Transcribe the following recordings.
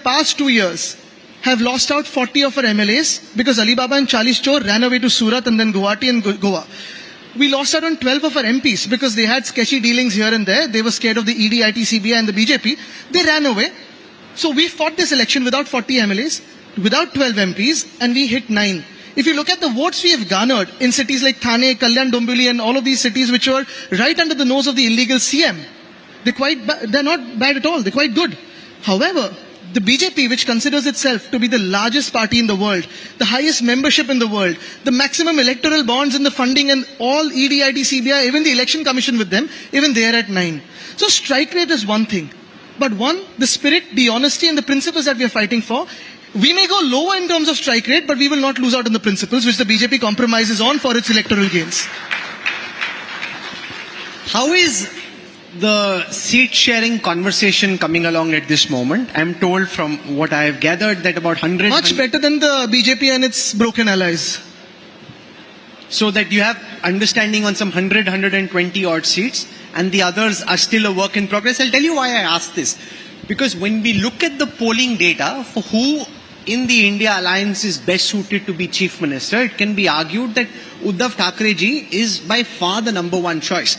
past 2 years have lost out 40 of our MLAs because Alibaba and Charlie Chor ran away to Surat and then Guwahati and Goa. We lost out on 12 of our MPs because they had sketchy dealings here and there. They were scared of the ED, IT, CBI and the BJP. They ran away. So we fought this election without 40 MLAs, without 12 MPs, and we hit 9. If you look at the votes we have garnered in cities like Thane, Kalyan, Dombivli and all of these cities which were right under the nose of the illegal CM, they're not bad at all. They're quite good. However, the BJP, which considers itself to be the largest party in the world, the highest membership in the world, the maximum electoral bonds and the funding and all ED, IT, CBI, even the election commission with them, even they are at 9. So strike rate is one thing. But one, the spirit, the honesty and the principles that we are fighting for, we may go lower in terms of strike rate, but we will not lose out on the principles which the BJP compromises on for its electoral gains. How is the seat sharing conversation coming along at this moment? I'm told from what I have gathered that about 100... Much better than the BJP and its broken allies. So that you have understanding on some 100, 120 odd seats and the others are still a work in progress. I'll tell you why I asked this. Because when we look at the polling data for who in the India alliance is best suited to be chief minister, it can be argued that Uddhav Thackeray ji is by far the number one choice.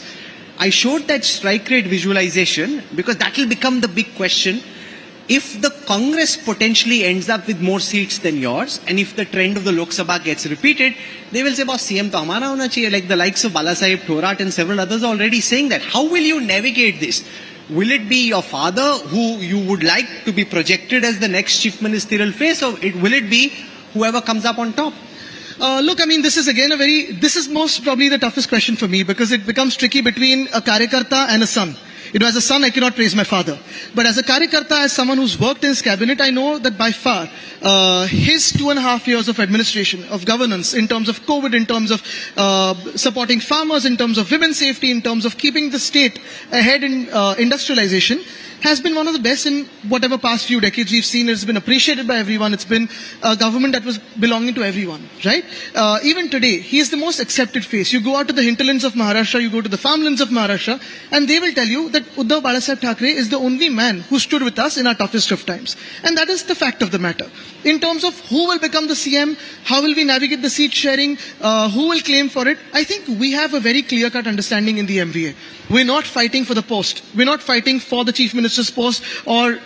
I showed that strike rate visualization because that will become the big question. If the Congress potentially ends up with more seats than yours, and if the trend of the Lok Sabha gets repeated, they will say, boss, CM to hamara hona chahiye, like the likes of Balasaheb Thorat and several others are already saying that. How will you navigate this? Will it be your father who you would like to be projected as the next chief ministerial face, or will it be whoever comes up on top? Look, I mean, this is most probably the toughest question for me because it becomes tricky between a Karyakarta and a son. As a son, I cannot praise my father. But as a Karyakarta, as someone who's worked in his cabinet, I know that by far, his 2.5 years of administration, of governance, in terms of COVID, in terms of supporting farmers, in terms of women's safety, in terms of keeping the state ahead in industrialization, has been one of the best in whatever past few decades we've seen. It's been appreciated by everyone. It's been a government that was belonging to everyone, right? Even today, he is the most accepted face. You go out to the hinterlands of Maharashtra, you go to the farmlands of Maharashtra, and they will tell you that Uddhav Balasaheb Thackeray is the only man who stood with us in our toughest of times. And that is the fact of the matter. In terms of who will become the CM, how will we navigate the seat sharing, who will claim for it, I think we have a very clear-cut understanding in the MVA. We're not fighting for the post. We're not fighting for the chief minister's post or,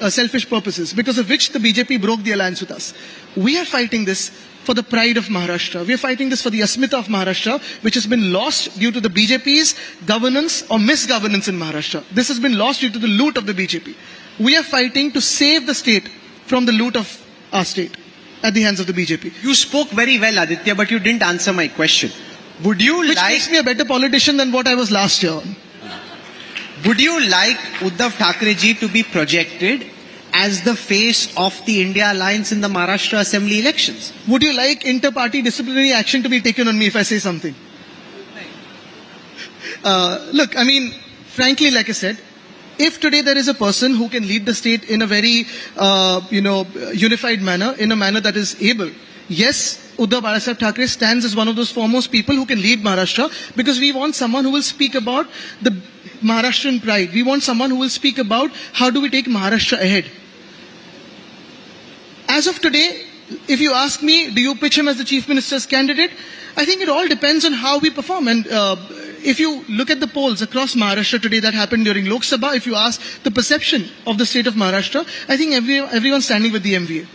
selfish purposes, because of which the BJP broke the alliance with us. We are fighting this for the pride of Maharashtra. We are fighting this for the asmita of Maharashtra, which has been lost due to the BJP's governance or misgovernance in Maharashtra. This has been lost due to the loot of the BJP. We are fighting to save the state from the loot of our state at the hands of the BJP. You spoke very well, Aditya, but you didn't answer my question. Which makes me a better politician than what I was last year. Would you like Uddhav Thackeray ji to be projected as the face of the India alliance in the Maharashtra Assembly elections? Would you like inter-party disciplinary action to be taken on me if I say something? Look, I mean, frankly, like I said, if today there is a person who can lead the state in a very, unified manner, in a manner that is able, yes, Uddhav Balasaheb Thackeray stands as one of those foremost people who can lead Maharashtra, because we want someone who will speak about the Maharashtrian pride. We want someone who will speak about how do we take Maharashtra ahead. As of today, if you ask me, do you pitch him as the chief minister's candidate? I think it all depends on how we perform. And if you look at the polls across Maharashtra today that happened during Lok Sabha, if you ask the perception of the state of Maharashtra, I think everyone's standing with the MVA.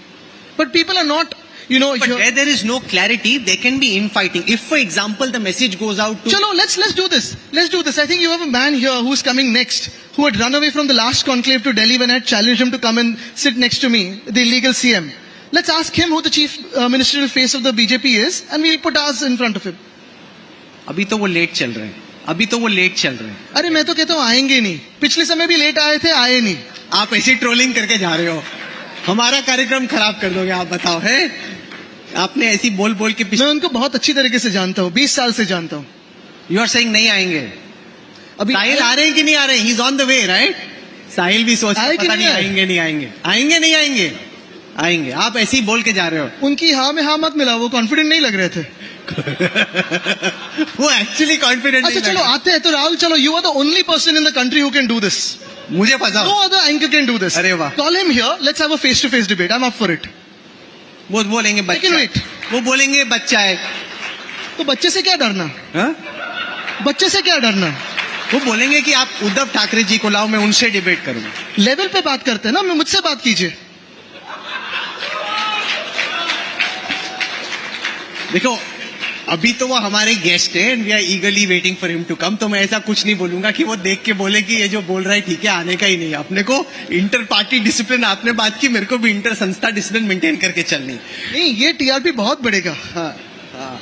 But people are not... but where there is no clarity, there can be infighting. If, for example, the message goes out to... Chalo, let's do this. Let's do this. I think you have a man here who's coming next, who had run away from the last conclave to Delhi when I had challenged him to come and sit next to me, the illegal CM. Let's ask him who the chief ministerial face of the BJP is, and we'll put ours in front of him. अभी तो वो late चल रहे हैं. अरे मैं तो कहता हूँ आएंगे नहीं. पिछले समय भी लेट आए थे, आए नहीं. आप ऐसी ट्रोलिंग करके जा रहे हो. हमारा कार्यक्रम खराब कर दोगे, आप बताओ. है आपने ऐसी बोल के मैं उनको बहुत अच्छी तरीके से जानता हूँ, 20 साल से जानता हूँ. यू आर सेइंग नहीं आएंगे. अभी साहिल आ रहे हैं कि नहीं आ रहे हैं? He is on the way, right? Sahil भी सोच रहा है पता नहीं आएंगे. आएंगे. आप ऐसे ही बोल के जा रहे हो. उनकी हाँ में हाँ मत मिला, वो कॉन्फिडेंट नहीं लग रहे थे. वो एक्चुअली कॉन्फिडेंट. अच्छा चलो आते हैं तो राहुल, चलो, you are the only person in the country who can do this. मुझे फंसाओ. No other anchor can do this. अरे वाह. Call him here. Let's have a face-to-face debate. I'm up for it. वो बोलेंगे बच्चा. wait. वो बोलेंगे बच्चा है. तो बच्चे से क्या डरना? हाँ? बच्चे से क्या डरना? वो बोलेंगे कि आप उद्धव ठाकरे जी को लाओ, मैं उनसे डिबेट करूंगा. लेवल पे बात करते हैं ना, मुझसे बात कीजिए. देखो, अभी तो वो हमारे गेस्ट है and we are eagerly waiting for him to come. तो मैं ऐसा कुछ नहीं बोलूंगा कि वो देख के बोले कि ये जो बोल रहा है ठीक है, आने का ही नहीं. अपने को इंटर पार्टी डिसिप्लिन आपने बात की, मेरे को भी इंटर संस्था डिसिप्लिन मेंटेन करके चलनी. नहीं, ये टीआरपी बहुत बढ़ेगा. हाँ, हाँ.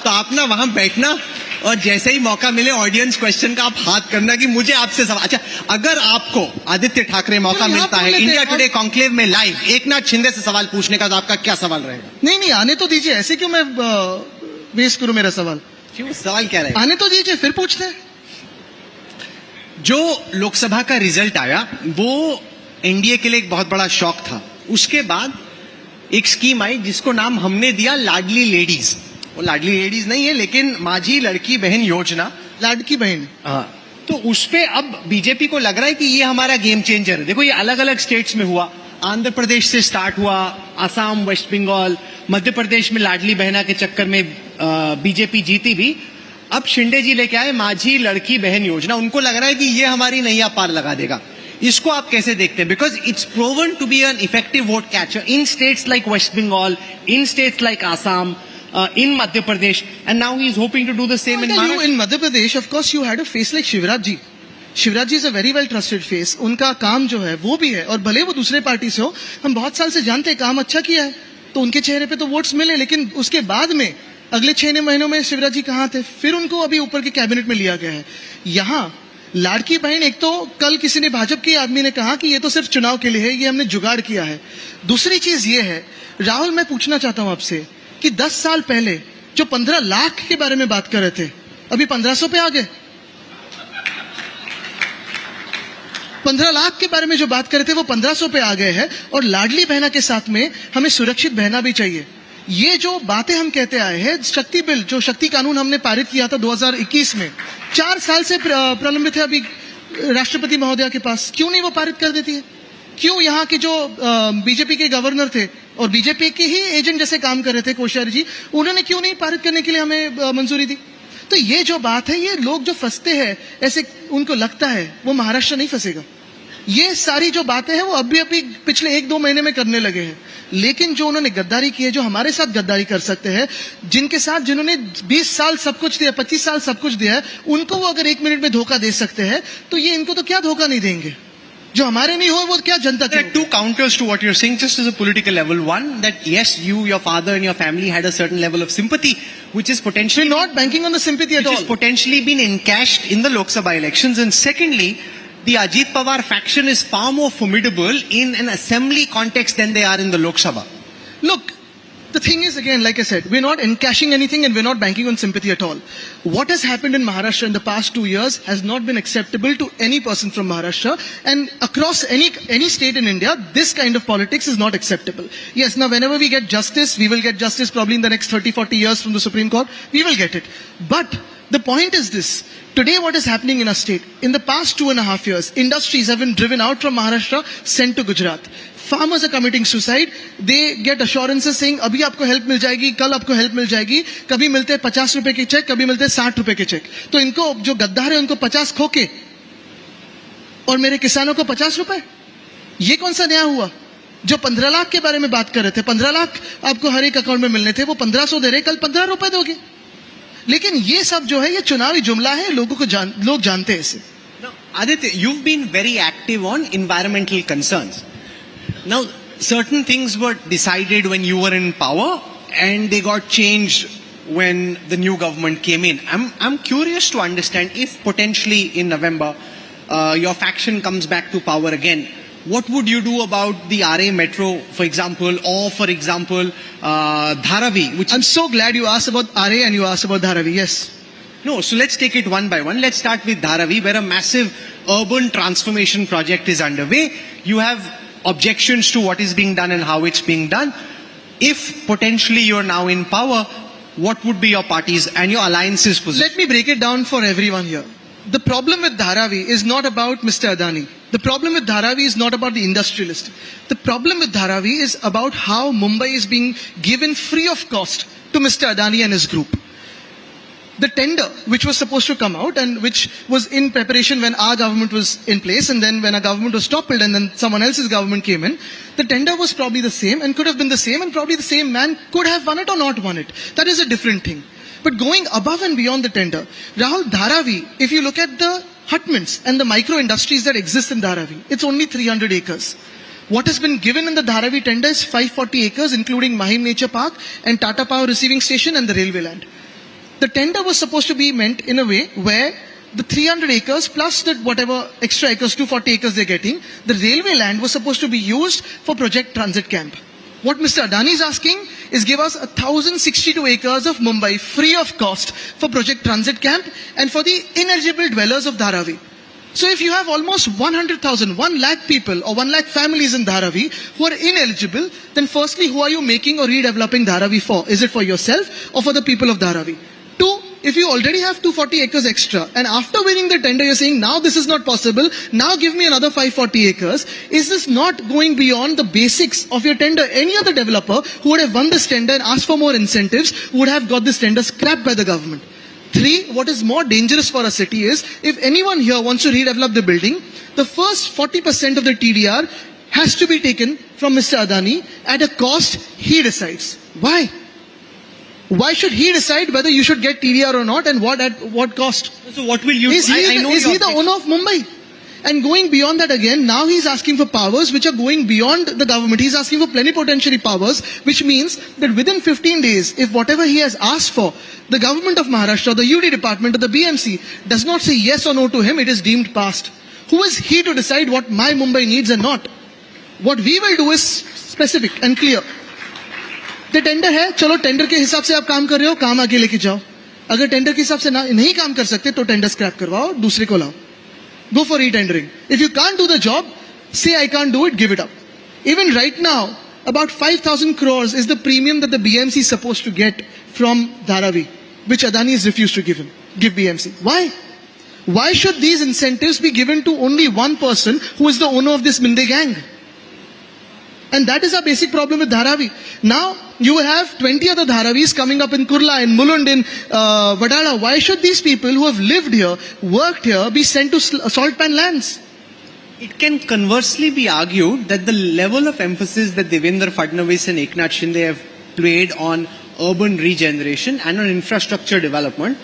तो आप ना वहां बैठना और जैसे ही मौका मिले ऑडियंस क्वेश्चन का आप हाथ करना कि मुझे आपसे सवाल. अच्छा, अगर आपको आदित्य ठाकरे मौका मिलता है इंडिया टुडे कॉन्क्लेव में लाइव एकनाथ शिंदे से सवाल पूछने का, तो आपका क्या सवाल रहेगा? नहीं, आने तो दीजिए. ऐसे क्यों मैं वेस्ट करूं मेरा सवाल? क्यों, सवाल क्या रहेगा? आने तो दीजिए, फिर पूछते हैं. जो लोकसभा का रिजल्ट आया वो एनडीए के लिए एक बहुत बड़ा शॉक था. उसके बाद एक स्कीम आई जिसको नाम हमने दिया लाडली लेडीज. वो लाडली लेडीज नहीं है, लेकिन माझी लड़की बहन योजना. लाडकी बहन. हाँ. तो उस पे अब बीजेपी को लग रहा है कि ये हमारा गेम चेंजर है. देखो, ये अलग अलग स्टेट्स में हुआ. आंध्र प्रदेश से स्टार्ट हुआ, असम, वेस्ट बंगाल, मध्य प्रदेश में लाडली बहना के चक्कर में बीजेपी जीती भी. अब शिंदे जी लेके आए माझी लड़की बहन योजना. उनको लग रहा है कि ये हमारी नैया पार लगा देगा. इसको आप कैसे देखते हैं? Because it's proven to be an effective vote catcher in states like West Bengal, in states like Assam, in Madhya Pradesh, and now he is hoping to do the same in Maharashtra. In Madhya Pradesh, of course, you had a face like Shivraj ji. Shivraj ji is a very well trusted face. उनका काम जो है वो भी है, और भले वो दूसरे पार्टी से हो, हम बहुत साल से जानते हैं काम अच्छा किया है, तो उनके चेहरे पे तो वोट्स मिले. लेकिन उसके बाद में अगले 6 महीनों में शिवराज जी कहाँ थे? फिर उनको अभी ऊपर के कैबिनेट में लिया गया है. यहाँ लाड़की बहन, एक तो कल किसी ने भाजपा के आदमी ने कहा कि ये तो सिर्फ चुनाव के लिए है, ये हमने जुगाड़ किया है. दूसरी चीज ये है, राहुल, मैं पूछना चाहता हूं आपसे कि 10 साल पहले जो 15 लाख के बारे में बात कर रहे थे, अभी 1500 पे आ गए. 15 लाख के बारे में जो बात कर रहे थे वो 1500 पे आ गए हैं. और लाडली बहना के साथ में हमें सुरक्षित बहना भी चाहिए. ये जो बातें हम कहते आए हैं, शक्ति बिल, जो शक्ति कानून हमने पारित किया था 2021 में, 4 साल से प्रलंबित है अभी राष्ट्रपति महोदया के पास. क्यों नहीं वो पारित कर देती है? क्यों यहाँ के जो बीजेपी के गवर्नर थे और बीजेपी के ही एजेंट जैसे काम कर रहे थे, कोश्यारी जी, उन्होंने क्यों नहीं पारित करने के लिए हमें मंजूरी दी? तो ये जो बात है, ये लोग जो फंसते हैं, ऐसे उनको लगता है वो महाराष्ट्र नहीं फंसेगा. ये सारी जो बातें हैं वो अभी पिछले 1-2 महीने में करने लगे हैं. लेकिन जो उन्होंने गद्दारी की है, जो हमारे साथ गद्दारी कर सकते हैं, जिनके साथ जिन्होंने 20 साल सब कुछ दिया, 25 साल सब कुछ दिया है, उनको वो अगर 1 मिनट में धोखा दे सकते हैं, तो ये इनको तो क्या धोखा नहीं देंगे? जो हमारे नहीं हो वो क्या जनता के? There are two counters to what you're saying, just as a political level. One, that yes, you, your father and your family had a certain level of sympathy, which is potentially... We're not banking on the sympathy at all. Which has potentially been encashed in the Lok Sabha elections. And secondly, the Ajit Pawar faction is far more formidable in an assembly context than they are in the Lok Sabha. Look, the thing is, again, like I said, we're not encashing anything and we're not banking on sympathy at all. What has happened in Maharashtra in the past 2 years has not been acceptable to any person from Maharashtra, and across any state in India, this kind of politics is not acceptable. Yes, now whenever we get justice, we will get justice probably in the next 30-40 years from the Supreme Court, we will get it. But the point is this. Today what is happening in our state, in the past 2.5 years, industries have been driven out from Maharashtra, sent to Gujarat. Farmers are committing suicide. They get assurances saying, अभी आपको help मिल जाएगी, कल आपको help मिल जाएगी. कभी मिलते हैं 50 रुपए के चेक, कभी मिलते हैं 60 रुपए के चेक. तो इनको जो गद्दार है उनको 50 खोके और मेरे किसानों को 50 रुपए. ये कौन सा न्याय हुआ? जो 15 लाख के बारे में बात कर रहे थे, 15 लाख आपको हर एक अकाउंट में मिलने थे, वो 1500 दे रहे, कल 15 रुपए दोगे. लेकिन ये सब जो है ये चुनावी जुमला है, लोगों को लोग जानते हैं इसे. Aditya, you've been very active on environmental concerns. Now, certain things were decided when you were in power and they got changed when the new government came in. I'm curious to understand if potentially in November your faction comes back to power again, what would you do about the RA Metro, for example, or for example, Dharavi? Which I'm so glad you asked about RA and you asked about Dharavi, yes. No, so let's take it one by one. Let's start with Dharavi, where a massive urban transformation project is underway. You have objections to what is being done and how it's being done. If potentially you're now in power, what would be your party's and your alliance's position? Let me break it down for everyone here. the problem with Dharavi is not about Mr. Adani. The problem with Dharavi is not about the industrialist. The problem with Dharavi is about how Mumbai is being given free of cost to Mr. Adani and his group. The tender, which was supposed to come out and which was in preparation when our government was in place, and then when our government was toppled and then someone else's government came in, the tender was probably the same and could have been the same, and probably the same man could have won it or not won it. That is a different thing. But going above and beyond the tender, Rahul, Dharavi, if you look at the hutments and the micro industries that exist in Dharavi, it's only 300 acres. What has been given in the Dharavi tender is 540 acres, including Mahim Nature Park and Tata Power Receiving Station and the railway land. The tender was supposed to be meant in a way where the 300 acres plus the whatever extra acres, 240 acres they're getting, the railway land was supposed to be used for Project Transit Camp. What Mr. Adani is asking is give us 1,062 acres of Mumbai free of cost for Project Transit Camp and for the ineligible dwellers of Dharavi. So if you have almost 100,000, 1 lakh people or 1 lakh families in Dharavi who are ineligible, then firstly, who are you making or redeveloping Dharavi for? Is it for yourself or for the people of Dharavi? 2, if you already have 240 acres extra and after winning the tender you're saying now this is not possible, now give me another 540 acres, is this not going beyond the basics of your tender? Any other developer who would have won this tender and asked for more incentives would have got this tender scrapped by the government. 3, what is more dangerous for a city is, if anyone here wants to redevelop the building, the first 40% of the TDR has to be taken from Mr. Adani at a cost he decides. Why? Why should he decide whether you should get TDR or not and at what cost? So what will you do? Is he the owner of Mumbai? And going beyond that again, now he's asking for powers which are going beyond the government. He's asking for plenipotentiary powers, which means that within 15 days, if whatever he has asked for, the government of Maharashtra, the UD department or the BMC does not say yes or no to him, it is deemed passed. Who is he to decide what my Mumbai needs and not? What we will do is specific and clear. The tender है, चलो tender के हिसाब से आप काम कर रहे हो, काम आगे लेके जाओ. अगर टेंडर के हिसाब से नहीं काम कर सकते तो टेंडर स्क्रैप करवाओ, दूसरे को लाओ. Go for retendering. If you can't do the job, say I can't do it, give it up. Even right now, about 5,000 crores is the premium that the BMC is supposed to get from Dharavi, which Adani has refused to give BMC. Why? Why should these incentives be given to only one person who is the owner of this Minde gang? And that is our basic problem with Dharavi. Now, you have 20 other Dharavis coming up in Kurla, in Mulund, in Vadala. Why should these people who have lived here, worked here, be sent to salt pan lands? It can conversely be argued that the level of emphasis that Devendra Fadnavis and Eknath Shinde have played on urban regeneration and on infrastructure development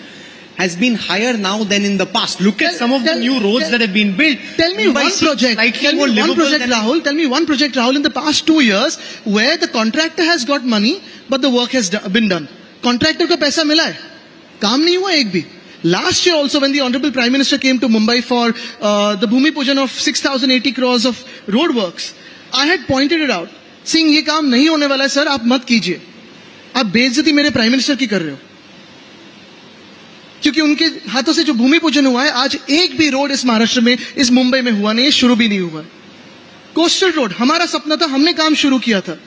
has been higher now than in the past. Look at some of the new roads that have been built. Tell me one project, Rahul. Tell me one project, Rahul, in the past 2 years where the contractor has got money, but the work has been done. Contractor को पैसा मिला है, काम नहीं हुआ एक भी. Last year also, when the Honorable Prime Minister came to Mumbai for the Bhumi Pujan of 6,080 crores of road works, I had pointed it out, saying ये काम नहीं होने वाला है सर, आप मत कीजिए. आप बेइज्जती मेरे प्राइम मिनिस्टर की कर रहे हो. क्योंकि उनके हाथों से जो भूमि पूजन हुआ है, आज एक भी रोड इस महाराष्ट्र में, इस मुंबई में हुआ नहीं, शुरू भी नहीं हुआ. कोस्टल रोड हमारा सपना था, हमने काम शुरू किया था.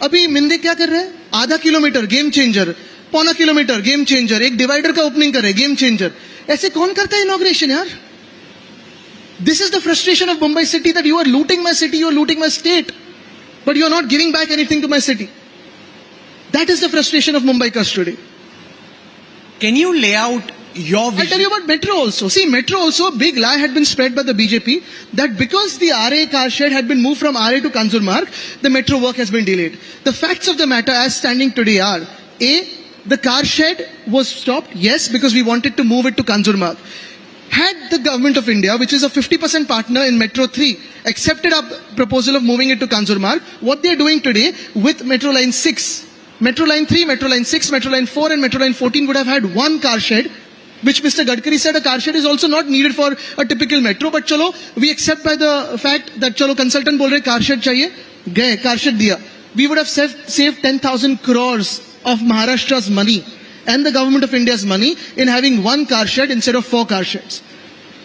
अभी मिंदे क्या कर रहे हैं? आधा kilometre game changer, 1.25 kilometre game changer, एक डिवाइडर का ओपनिंग करे गेम चेंजर. ऐसे कौन करता है इनॉग्रेशन यार? This is the frustration of Mumbai city, that you are looting my city, you are looting my state, but you are not giving back anything to my city. That is the frustration of Mumbaikas today. Can you lay out your vision? I'll tell you about Metro also. See, Metro also, a big lie had been spread by the BJP that because the RA car shed had been moved from RA to Kanjurmarg, the Metro work has been delayed. The facts of the matter as standing today are, A, the car shed was stopped, yes, because we wanted to move it to Kanjurmarg. Had the government of India, which is a 50% partner in Metro 3, accepted our proposal of moving it to Kanjurmarg, what they are doing today with Metro Line 6, Metro Line 3, Metro Line 6, Metro Line 4 and Metro Line 14 would have had one car shed, which Mr. Gadkari said a car shed is also not needed for a typical metro, but chalo, we accept by the fact that chalo consultant bol rahe car shed chahiye, gaye, car shed diya. We would have saved 10,000 crores of Maharashtra's money and the government of India's money in having one car shed instead of 4 car sheds.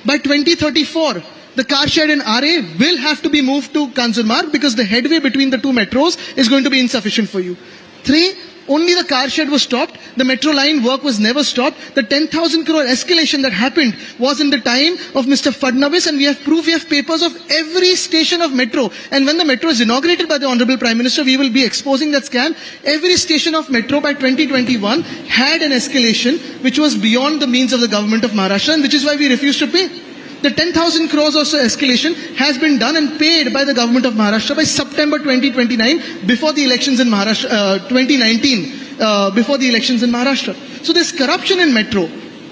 By 2034, the car shed in RA will have to be moved to Kanjurmarg because the headway between the two metros is going to be insufficient for you. 3, Only the car shed was stopped. The metro line work was never stopped. The 10,000 crore escalation that happened was in the time of Mr. Fadnavis, and we have proof, we have papers of every station of metro. And when the metro is inaugurated by the Honorable Prime Minister, we will be exposing that scam. Every station of metro by 2021 had an escalation which was beyond the means of the government of Maharashtra, and which is why we refused to pay. The 10,000 crores or so escalation has been done and paid by the government of Maharashtra by September 2029, before the elections in Maharashtra, 2019, before the elections in Maharashtra. So this corruption in metro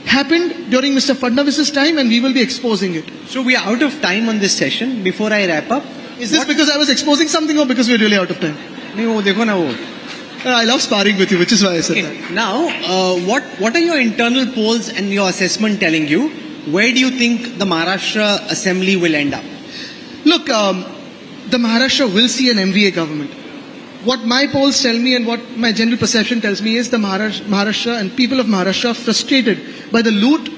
happened during Mr. Fadnavis's time, and we will be exposing it. So we are out of time on this session. Before I wrap up, Is this because I was exposing something or because we're really out of time? नहीं, वो देखो ना वो. I love sparring with you, which is why I said that. Okay. Now, what are your internal polls and your assessment telling you? Where do you think the Maharashtra Assembly will end up? Look, the Maharashtra will see an MVA government. What my polls tell me and what my general perception tells me is the Maharashtra and people of Maharashtra are frustrated by the loot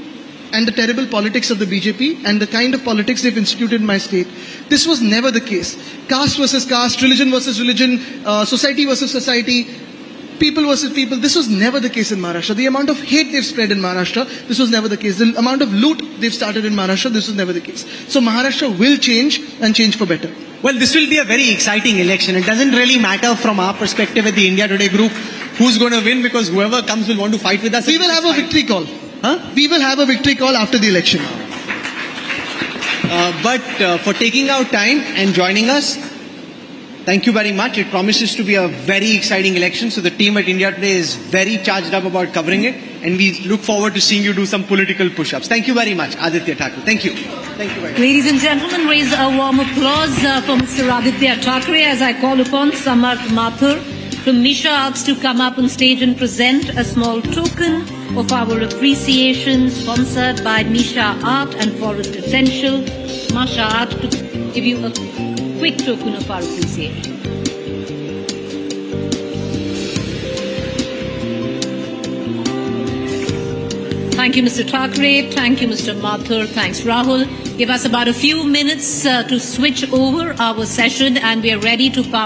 and the terrible politics of the BJP and the kind of politics they've instituted in my state. This was never the case. Caste versus caste, religion versus religion, society versus society, people versus people. This was never the case in Maharashtra. The amount of hate they've spread in Maharashtra, this was never the case. The amount of loot they've started in Maharashtra, this was never the case. So Maharashtra will change and change for better. Well, this will be a very exciting election. It doesn't really matter from our perspective at the India Today group who's going to win, because whoever comes will want to fight with us. We will have a victory call. Huh? We will have a victory call after the election. But for taking out time and joining us, thank you very much. It promises to be a very exciting election. So the team at India Today is very charged up about covering it. And we look forward to seeing you do some political push-ups. Thank you very much, Aaditya Thackeray. Thank you. Thank you very much. Ladies and gentlemen, raise a warm applause for Mr. Aaditya Thackeray as I call upon Samarth Mathur from Nisha Arts to come up on stage and present a small token of our appreciation sponsored by Nisha Art and Forest Essential. Nisha Art to give you a quick token of our appreciation. Thank you, Mr. Thackeray. Thank you, Mr. Mathur. Thanks, Rahul. Give us about a few minutes to switch over our session, and we are ready to